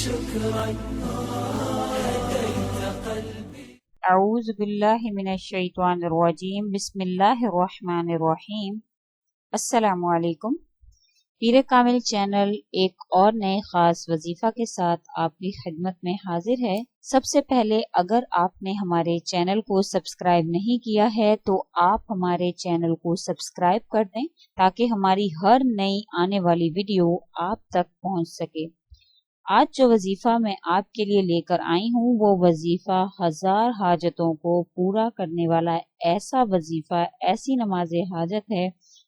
شكرا هديت قلبي. اعوذ باللہ من الشیطان الرجیم، بسم اللہ الرحمن الرحیم۔ السلام علیکم۔ پیر کامل چینل ایک اور نئے خاص وظیفہ کے ساتھ آپ کی خدمت میں حاضر ہے۔ سب سے پہلے اگر آپ نے ہمارے چینل کو سبسکرائب نہیں کیا ہے تو آپ ہمارے چینل کو سبسکرائب کر دیں تاکہ ہماری ہر نئی آنے والی ویڈیو آپ تک پہنچ سکے۔ آج جو وظیفہ میں آپ کے لیے لے کر آئی ہوں وہ وظیفہ 1000 حاجتوں کو پورا کرنے والا ایسا وظیفہ، ایسی نماز حاجت ہے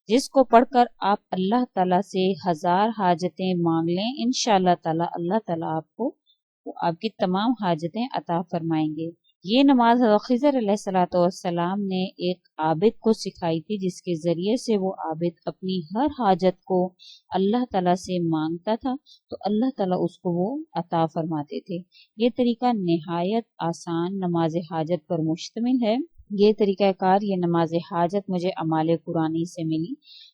جس کو پڑھ کر آپ اللہ تعالیٰ سے 1000 حاجتیں مانگ لیں، انشاءاللہ تعالیٰ اللہ تعالیٰ آپ کو آپ کی تمام حاجتیں عطا فرمائیں گے۔ یہ نماز حضرت خضر علیہ السلام نے ایک عابد کو سکھائی تھی، جس کے ذریعے سے وہ عابد اپنی ہر حاجت کو اللہ تعالیٰ سے مانگتا تھا تو اللہ تعالیٰ اس کو وہ عطا فرماتے تھے۔ یہ طریقہ نہایت آسان نماز حاجت پر مشتمل ہے۔ یہ طریقہ کار، یہ نماز حاجت مجھے اعمال قرآنی سے ملی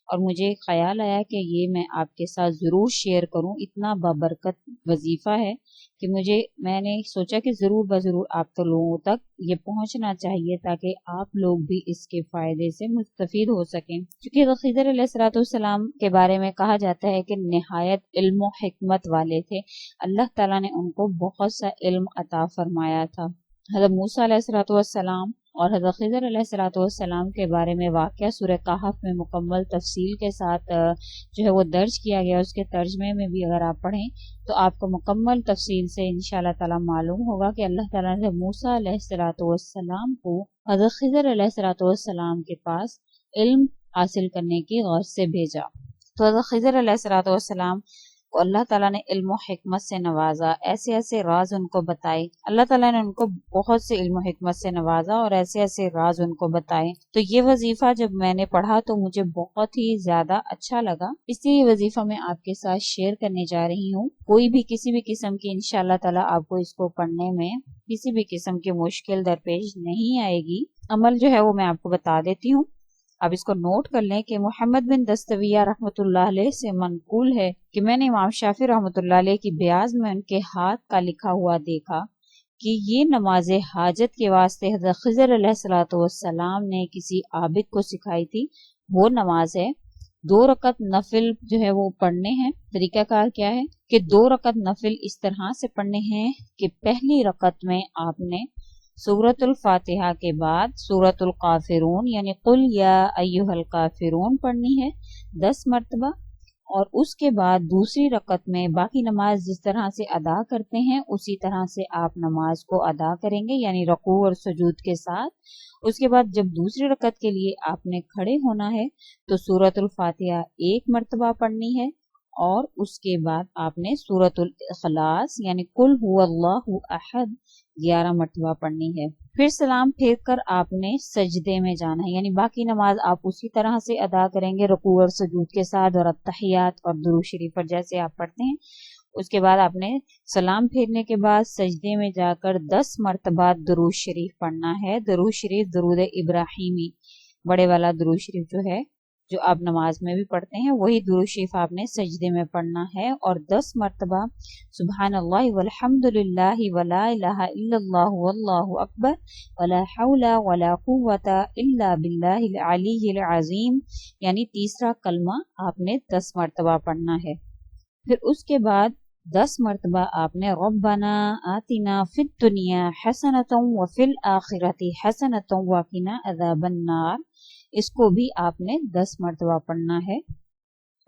اور مجھے خیال آیا کہ یہ میں آپ کے ساتھ ضرور شیئر کروں۔ اتنا بابرکت وظیفہ ہے کہ میں نے سوچا کہ ضرور بضرور آپ تو لوگوں تک یہ پہنچنا چاہیے تاکہ آپ لوگ بھی اس کے فائدے سے مستفید ہو سکیں۔ چونکہ خضر علیہ السلام کے بارے میں کہا جاتا ہے کہ نہایت علم و حکمت والے تھے، اللہ تعالیٰ نے ان کو بہت سا علم عطا فرمایا تھا۔ حضرت موسیٰ علیہ السلام اور حضرت خضر علیہ السلام کے بارے میں واقعہ سورہ کہف میں مکمل تفصیل کے ساتھ جو ہے وہ درج کیا گیا۔ اس کے ترجمے میں بھی اگر آپ پڑھیں تو آپ کو مکمل تفصیل سے انشاءاللہ تعالیٰ معلوم ہوگا کہ اللہ تعالیٰ نے موسیٰ علیہ السلام کو حضرت خضر علیہ السلام کے پاس علم حاصل کرنے کی غرض سے بھیجا۔ تو حضرت خضر علیہ السلام کو اللہ تعالیٰ نے علم و حکمت سے نوازا، ایسے ایسے راز ان کو بتائے۔ اللہ تعالیٰ نے ان کو بہت سے علم و حکمت سے نوازا اور ایسے ایسے راز ان کو بتائے۔ تو یہ وظیفہ جب میں نے پڑھا تو مجھے بہت ہی زیادہ اچھا لگا، اس لیے یہ وظیفہ میں آپ کے ساتھ شیئر کرنے جا رہی ہوں۔ کوئی بھی کسی بھی قسم کی انشاءاللہ تعالیٰ آپ کو اس کو پڑھنے میں کسی بھی قسم کی مشکل درپیش نہیں آئے گی۔ عمل جو ہے وہ میں آپ کو بتا دیتی ہوں، اب اس کو نوٹ کر لیں کہ محمد بن دستویہ رحمۃ اللہ علیہ سے منقول ہے کہ میں نے امام شافعی رحمۃ اللہ علیہ کی بیاض میں ان کے ہاتھ کا لکھا ہوا دیکھا کہ یہ نماز حاجت کے واسطے حضرت خضر علیہ السلام نے کسی عابد کو سکھائی تھی۔ وہ نماز ہے 2 رکعت نفل جو ہے وہ پڑھنے ہیں۔ طریقہ کار کیا ہے کہ 2 رکعت نفل اس طرح سے پڑھنے ہیں کہ پہلی رکعت میں آپ نے سورۃ الفاتحہ کے بعد سورۃ الکافرون یعنی قل یا ایھا الکافرون پڑھنی ہے 10 مرتبہ، اور اس کے بعد دوسری رکعت میں باقی نماز جس طرح سے ادا کرتے ہیں اسی طرح سے آپ نماز کو ادا کریں گے، یعنی رکوع اور سجود کے ساتھ۔ اس کے بعد جب دوسری رکعت کے لیے آپ نے کھڑے ہونا ہے تو سورۃ الفاتحہ 1 مرتبہ پڑھنی ہے، اور اس کے بعد آپ نے سورۃ الاخلاص یعنی قل هو اللہ احد 11 مرتبہ پڑھنی ہے۔ پھر سلام پھیر کر آپ نے سجدے میں جانا ہے، یعنی باقی نماز آپ اسی طرح سے ادا کریں گے رکوع اور سجود کے ساتھ اور التحیات اور درود شریف پر جیسے آپ پڑھتے ہیں۔ اس کے بعد آپ نے سلام پھیرنے کے بعد سجدے میں جا کر 10 مرتبہ درود شریف پڑھنا ہے۔ درود شریف درود ابراہیمی، بڑے والا درود شریف جو ہے جو آپ نماز میں بھی پڑھتے ہیں، وہی درود شریف آپ نے سجدے میں پڑھنا ہے، اور 10 مرتبہ سبحان اللہ والحمد للہ ولا الہ الا اللہ واللہ اکبر ولا حول ولا قوة الا باللہ العلی العظیم یعنی تیسرا کلمہ آپ نے 10 مرتبہ پڑھنا ہے۔ پھر اس کے بعد 10 مرتبہ آپ نے ربنا آتنا فی الدنیا حسنۃ وفی الآخرۃ حسنۃ وقنا عذاب النار، اس کو بھی آپ نے 10 مرتبہ پڑھنا ہے۔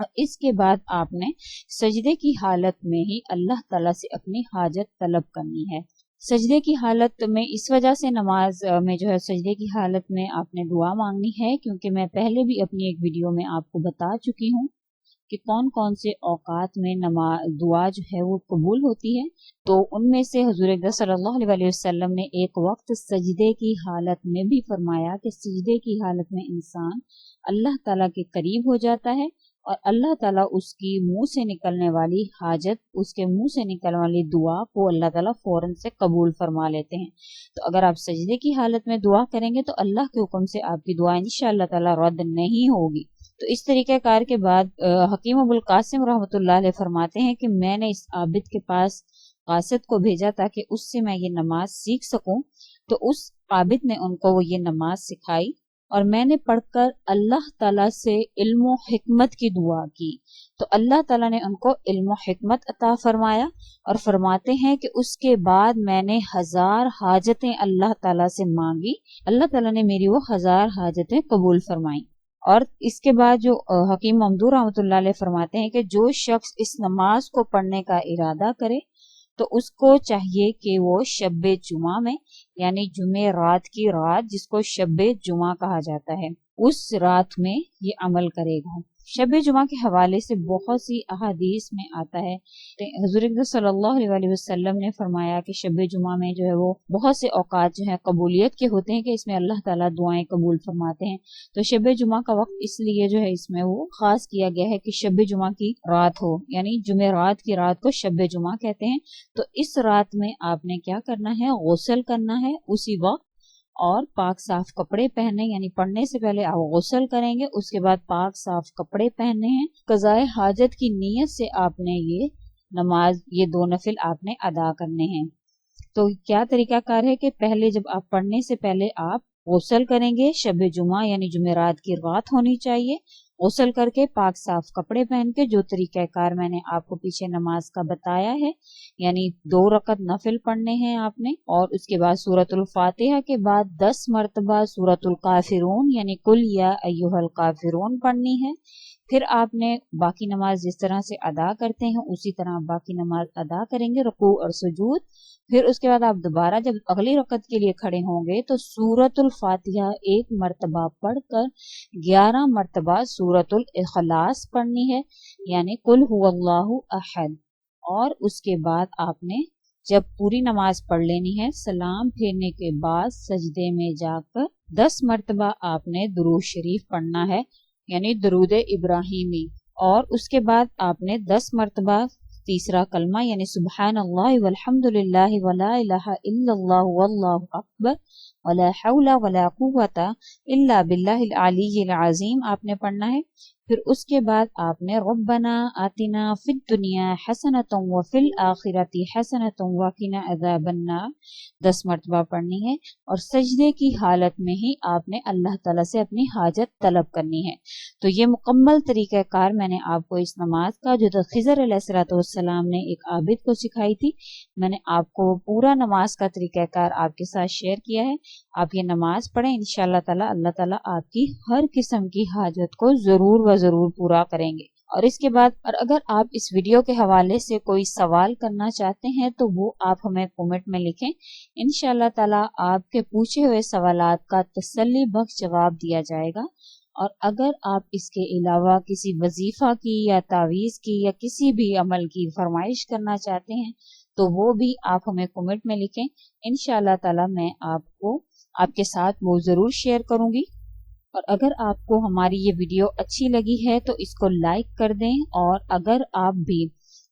اور اس کے بعد آپ نے سجدے کی حالت میں ہی اللہ تعالیٰ سے اپنی حاجت طلب کرنی ہے۔ سجدے کی حالت میں اس وجہ سے نماز میں جو ہے سجدے کی حالت میں آپ نے دعا مانگنی ہے، کیونکہ میں پہلے بھی اپنی ایک ویڈیو میں آپ کو بتا چکی ہوں کہ کون کون سے اوقات میں دعا جو ہے وہ قبول ہوتی ہے۔ تو ان میں سے حضور اقدس صلی اللہ علیہ وسلم نے ایک وقت سجدے کی حالت میں بھی فرمایا کہ سجدے کی حالت میں انسان اللہ تعالیٰ کے قریب ہو جاتا ہے اور اللہ تعالیٰ اس کی منہ سے نکلنے والی حاجت، اس کے منہ سے نکلنے والی دعا کو اللہ تعالیٰ فوراً سے قبول فرما لیتے ہیں۔ تو اگر آپ سجدے کی حالت میں دعا کریں گے تو اللہ کے حکم سے آپ کی دعا انشاءاللہ تعالیٰ رد نہیں ہوگی۔ تو اس طریقہ کار کے بعد حکیم ابو القاسم رحمۃ اللہ علیہ فرماتے ہیں کہ میں نے اس عابد کے پاس कासिद को भेजा ताकि उससे मैं ये नमाज सीख सकूं। तो उस आबिद ने उनको वो ये नमाज सिखाई और मैंने पढ़कर अल्लाह ताला से इल्म हिकमत की दुआ की। तो अल्लाह ताला ने उनको इल्म हिकमत अता फरमाया और फरमाते हैं कि उसके बाद मैंने 1000 हाजतें अल्लाह ताला से मांगी, अल्लाह ताला ने मेरी वो 1000 हाजतें कबूल फरमाई। और इसके बाद जो हकीम ममदूह रहमतुल्लाह अलैह फरमाते हैं कि जो शख्स इस नमाज को पढ़ने का इरादा करे तो उसको चाहिए कि वो शब्बे जुमा में, यानी जुमे रात की रात जिसको शब्बे जुमा कहा जाता है, उस रात में ये अमल करेगा। शब्बे जुमा के हवाले से बहुत सी अहादीस में आता है। हुज़ूर अक़रम सल्लल्लाहु अलैहि वसल्लम ने फरमाया कि शब्बे जुमा में जो है वो बहुत से औकात जो है कबूलियत के होते हैं कि इसमें अल्लाह ताला दुआएं कबूल फरमाते हैं। तो शब्बे जुमा का वक्त इसलिए जो है इसमें वो खास किया गया है कि शब्बे जुमा की रात हो, यानी जुमे रात की रात को शब्बे जुमा कहते हैं। तो इस रात में आपने क्या करना है, गुस्ल करना है उसी वक्त, और पाक साफ कपड़े पहने, यानी पढ़ने से पहले आप गुस्ल करेंगे, उसके बाद पाक साफ कपड़े पहनने हैं। कज़ाए हाजत की नीयत से आपने ये नमाज, ये 2 नफिल आपने अदा करने हैं। तो क्या तरीकाकार है कि पहले जब आप पढ़ने से पहले आप गुस्ल करेंगे, शब जुमा यानी जुमेरात की रात होनी चाहिए, गुस्ल करके पाक साफ कपड़े पहन के जो तरीकाकार मैंने आपको पीछे नमाज का बताया है, यानी 2 रकत नफिल पढ़ने हैं आपने, और उसके बाद सूरतुल फातिहा के बाद 10 मरतबा सूरतुल काफिरून यानी कुल या अय्युहल काफिरून पढ़नी है। फिर आपने बाकी नमाज जिस तरह से अदा करते हैं उसी तरह बाकी नमाज अदा करेंगे, रुकू और सुजूद। फिर उसके बाद आप दोबारा जब अगली रकत के लिए खड़े होंगे तो सूरतुल फातिहा 1 मरतबा पढ़कर 11 मरतबा सूरतुल इखलास पढ़नी है, यानी कुल हुवल्लाहु अहद। और उसके बाद आपने जब पूरी नमाज पढ़ लेनी है, सलाम फेरने के बाद सजदे में जाकर 10 मरतबा आपने दुरूद शरीफ पढ़ना है, यानी दरूद इब्राहिमी। और उसके बाद आपने 10 मरतबा तीसरा कलमा यानी सुब्हानल्लाह वल्हम्दुलिल्लाह वला इलाहा इल्लल्लाह वल्लाहु अकबर वला हौला वला कुव्वता इल्ला बिल्लाहिल अलिय्यिल अज़ीम आपने पढ़ना है। फिर उसके बाद आपने रब्बना आतिना फिद दुनिया हसनतुम व फिल आखिरती हसनतुम व क़िना अज़ाबन्नार 10 मरतबा पढ़नी है। और सजदे की हालत में ही आपने अल्लाह ताला से अपनी हाजत तलब करनी है। तो ये मुकम्मल तरीक़ाकार मैंने आपको इस नमाज का, जो खिज़र अलैहिस्सलाम ने एक आबिद को सिखाई थी, मैंने आपको पूरा नमाज का तरीक़ाकार आपके साथ शेयर किया है। आप ये नमाज पढ़ें, इंशाअल्लाह ताला अल्लाह ताला आपकी हर किस्म की हाजत को जरूर व जरूर पूरा करेंगे। और इसके बाद अगर आप इस वीडियो के हवाले से कोई सवाल करना चाहते हैं तो वो आप हमें कमेंट में लिखें, इंशाअल्लाह ताला आपके पूछे हुए सवालात का तसल्ली बख्श जवाब दिया जाएगा। और अगर आप इसके अलावा किसी वजीफा की या तावीज़ की या किसी भी अमल की फरमाइश करना चाहते हैं तो वो भी आप हमें कमेंट में लिखें, इंशाअल्लाह ताला मैं आपको आपके साथ वो जरूर शेयर करूंगी। और अगर आपको हमारी ये वीडियो अच्छी लगी है तो इसको लाइक कर दें। और अगर आप भी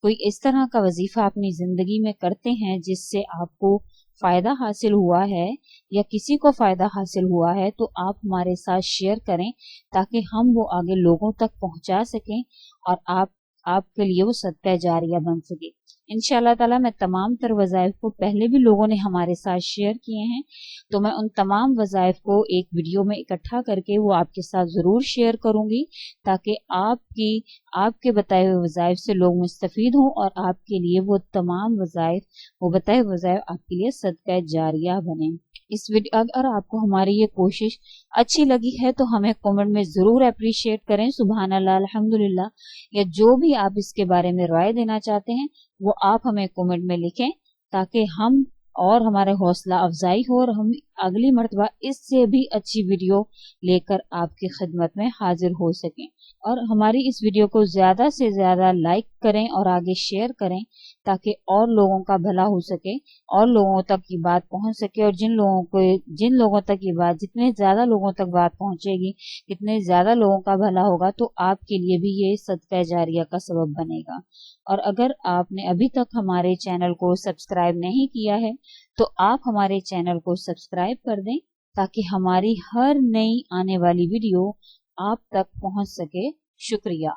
कोई इस तरह का वजीफा अपनी जिंदगी में करते हैं जिससे आपको फायदा हासिल हुआ है या किसी को फायदा हासिल हुआ है तो आप हमारे साथ शेयर करें ताकि हम वो आगे लोगों तक पहुंचा सकें और आपके लिए वो सदका जारिया बन सके। इंशाअल्लाह ताला मैं तमाम तर वज़ाइफ को पहले भी लोगों ने हमारे साथ शेयर किए हैं, तो मैं उन तमाम वज़ाइफ को एक वीडियो में इकट्ठा करके वो आपके साथ ज़रूर शेयर करूंगी ताकि आपके बताए हुए वज़ाइफ से लोग मुस्तफ़ीद हों और आपके लिए वो तमाम वज़ाइफ, वो बताए हुए वज़ाइफ आपके लिए सदका जारिया बने। इस वीडियो अगर आपको हमारी ये कोशिश अच्छी लगी है तो हमें कमेंट में जरूर अप्रिशिएट करें, सुभान अल्लाह अल्हम्दुलिल्लाह, या जो भी आप इसके बारे में राय देना चाहते हैं वो आप हमें कमेंट में लिखें ताकि हम और हमारे हौसला अफजाई हो और हम अगली मर्तबा इससे भी अच्छी वीडियो लेकर आपकी खिदमत में हाजिर हो सकें। और हमारी इस वीडियो को ज्यादा से ज्यादा लाइक करें और आगे शेयर करें ताकि और लोगों का भला हो सके और लोगों तक ये बात पहुंच सके। और जिन लोगों तक ये बात, जितने ज्यादा लोगों तक बात पहुंचेगी, जितने ज्यादा लोगों का भला होगा तो आपके लिए भी ये सदका जारिया का सबब बनेगा। और अगर आपने अभी तक हमारे चैनल को सब्सक्राइब नहीं किया है तो आप हमारे चैनल को सब्सक्राइब कर दें ताकि हमारी हर नई आने वाली वीडियो आप तक पहुंच सके। शुक्रिया।